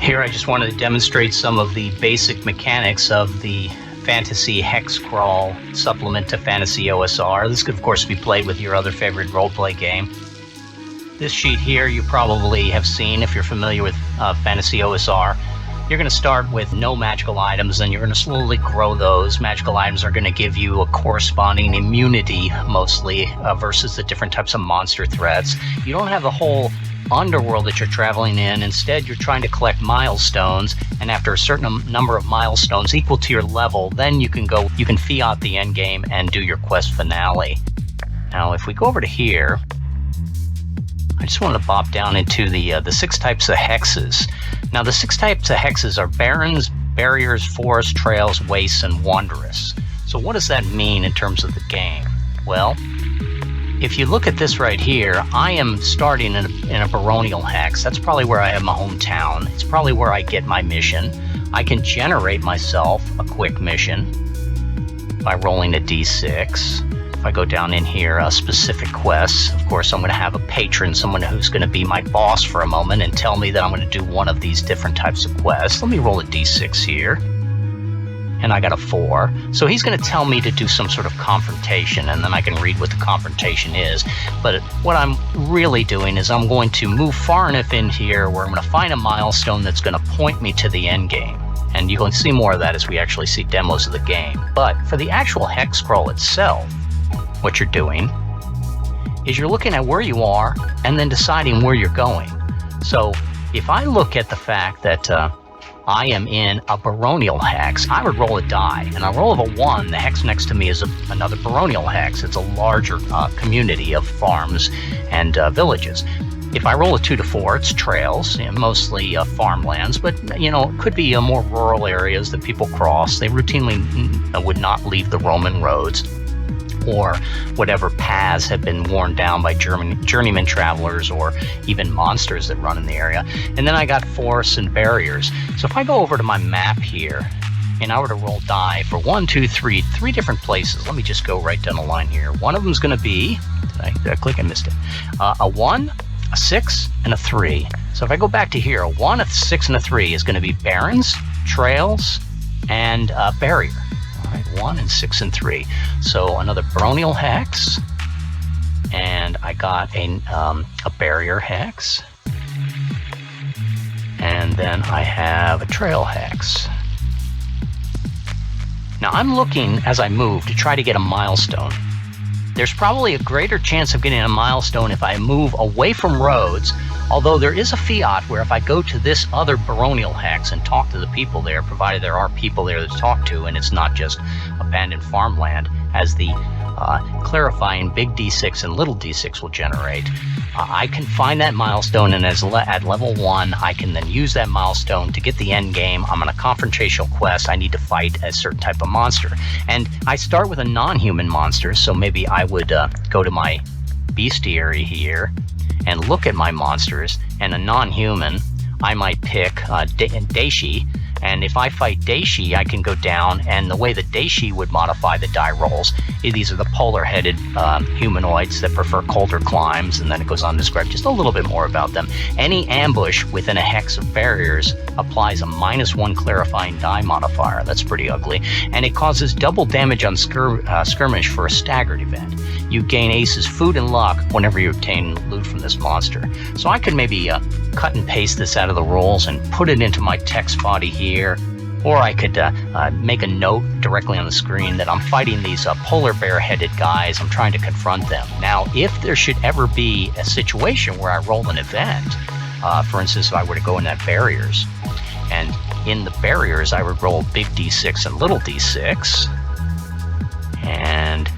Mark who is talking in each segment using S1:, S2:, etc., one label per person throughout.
S1: Here I just wanted to demonstrate some of the basic mechanics of the Fantasy Hex Crawl supplement to Fantasy OSR. This could of course be played with your other favorite roleplay game. This sheet here you probably have seen if you're familiar with Fantasy OSR. You're going to start with no magical items, and you're going to slowly grow those. Magical items are going to give you a corresponding immunity, mostly, versus the different types of monster threats. You don't have the whole underworld that you're traveling in. Instead, you're trying to collect milestones, and after a certain number of milestones equal to your level, then you can fiat the end game and do your quest finale. Now, if we go over to here, I just want to bop down into the 6 types of hexes. Now, the 6 types of hexes are barrens, barriers, forests, trails, wastes, and wanderous. So what does that mean in terms of the game? Well, if you look at this right here, I am starting in a baronial hex. That's probably where I have my hometown. It's probably where I get my mission. I can generate myself a quick mission by rolling a d6. If I go down in here, specific quests, of course I'm going to have a patron, someone who's going to be my boss for a moment and tell me that I'm going to do one of these different types of quests. Let me roll a d6 here. And I got a 4. So he's going to tell me to do some sort of confrontation, and then I can read what the confrontation is. But what I'm really doing is I'm going to move far enough in here where I'm going to find a milestone that's going to point me to the end game. And you're going to see more of that as we actually see demos of the game. But for the actual hex scroll itself, what you're doing is you're looking at where you are and then deciding where you're going. So if I look at the fact that I am in a baronial hex, I would roll a die, and I roll of a 1. The hex next to me is another baronial hex. It's a larger community of farms and villages. If I roll a 2 to 4, it's trails, mostly farmlands, but it could be more rural areas that people cross. They routinely would not leave the Roman roads, or whatever paths have been worn down by journeyman travelers or even monsters that run in the area. And then I got forests and barriers. So if I go over to my map here and I were to roll die for 1, 2, 3 different places, let me just go right down the line here. One of them is going to be, did I click? I missed it. A 1, a 6, and a 3. So if I go back to here, a 1, a 6, and a 3 is going to be barrens, trails, and barrier. 1 and 6 and 3. So another baronial hex, and I got a barrier hex, and then I have a trail hex. Now I'm looking as I move to try to get a milestone. There's probably a greater chance of getting a milestone if I move away from roads, although there is a fiat where if I go to this other baronial hex and talk to the people there, provided there are people there to talk to and it's not just abandoned farmland, as the clarifying big d6 and little d6 will generate, I can find that milestone, and at level 1 I can then use that milestone to get the end game. I'm on a confrontational quest. I need to fight a certain type of monster, and I start with a non-human monster, so maybe I would go to my bestiary here and look at my monsters, and a non-human I might pick Daishi, and if I fight Daishi I can go down, and the way that Daishi would modify the die rolls, these are the polar-headed humanoids that prefer colder climes, and then it goes on to describe just a little bit more about them. Any ambush within a hex of barriers applies a -1 clarifying die modifier. That's pretty ugly, and it causes double damage on skirmish for a staggered event. You gain aces, food, and luck whenever you obtain loot from this monster. So I could maybe cut and paste this out of the rolls and put it into my text body here, or I could make a note directly on the screen that I'm fighting these polar bear-headed guys. I'm trying to confront them. Now, if there should ever be a situation where I roll an event, for instance, if I were to go in that barriers, and in the barriers I would roll big d6 and little d6, and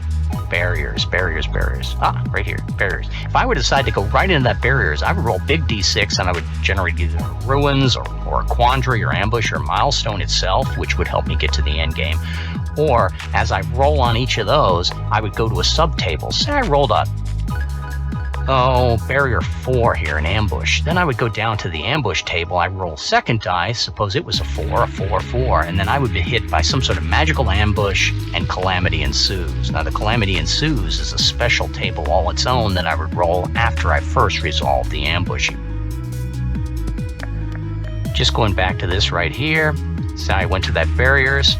S1: barriers. Right here, barriers. If I would decide to go right into that barriers, I would roll big d6, and I would generate either ruins or a quandary or ambush or milestone itself, which would help me get to the end game. Or as I roll on each of those, I would go to a subtable. Say I rolled a barrier 4 here, an ambush. Then I would go down to the ambush table. I roll second die, suppose it was a 4, 4, and then I would be hit by some sort of magical ambush, and calamity ensues. Now the calamity ensues is a special table all its own that I would roll after I first resolve the ambush. just going back to this right here. So I went to that barriers,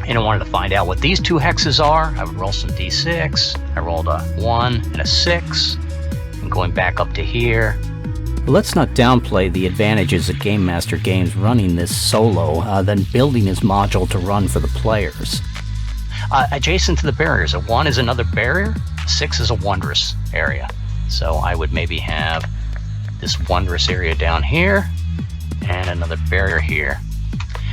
S1: and I wanted to find out what these two hexes are. I would roll some d6. I rolled a 1 and a 6. And going back up to here.
S2: Let's not downplay the advantages of Game Master Games running this solo, than building his module to run for the players.
S1: Adjacent to the barriers, a 1 is another barrier, a 6 is a wondrous area. So I would maybe have this wondrous area down here, and another barrier here.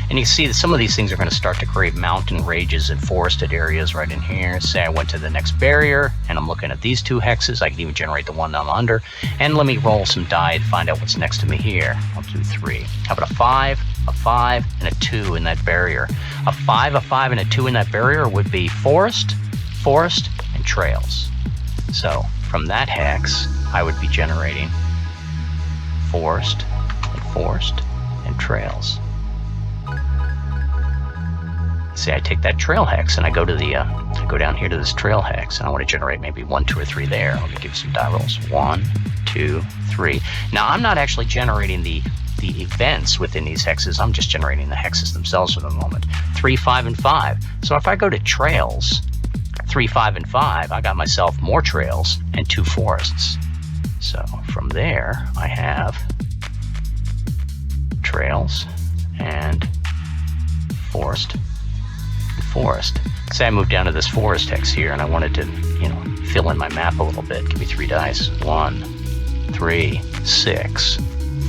S1: And you can see that some of these things are going to start to create mountain ranges and forested areas right in here. Say I went to the next barrier, and I'm looking at these two hexes. I can even generate the one I'm under. And let me roll some die to find out what's next to me here. I'll do 3. How about a 5, and a 2 in that barrier? A 5, and a 2 in that barrier would be forest, and trails. So from that hex, I would be generating forest, and trails. Say I take that trail hex and I go to the I go down here to this trail hex, and I want to generate maybe 1, 2, or 3 there. Let me give some die rolls. 1, 2, 3. Now I'm not actually generating the events within these hexes. I'm just generating the hexes themselves for the moment. 3, 5, and 5. So if I go to trails, 3, 5, and 5, I got myself more trails and 2 forests. So from there I have trails and forest. Say I moved down to this forest hex here, and I wanted to, fill in my map a little bit. Give me 3 dice. 1, 3, 6.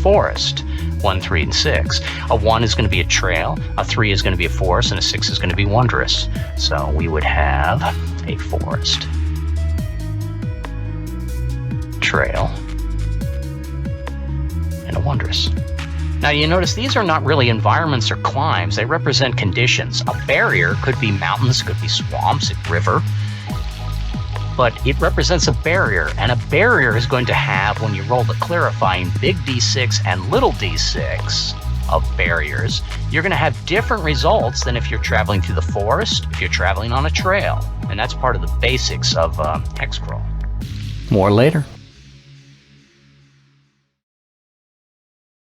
S1: Forest. 1, 3, and 6. A 1 is going to be a trail, a 3 is going to be a forest, and a 6 is going to be wondrous. So we would have a forest, trail, and a wondrous. Now you notice these are not really environments or climbs, they represent conditions. A barrier could be mountains, could be swamps, a river, but it represents a barrier, and a barrier is going to have, when you roll the clarifying big D6 and little d6 of barriers, you're going to have different results than if you're traveling through the forest, if you're traveling on a trail, and that's part of the basics of Hex Crawl.
S2: More later.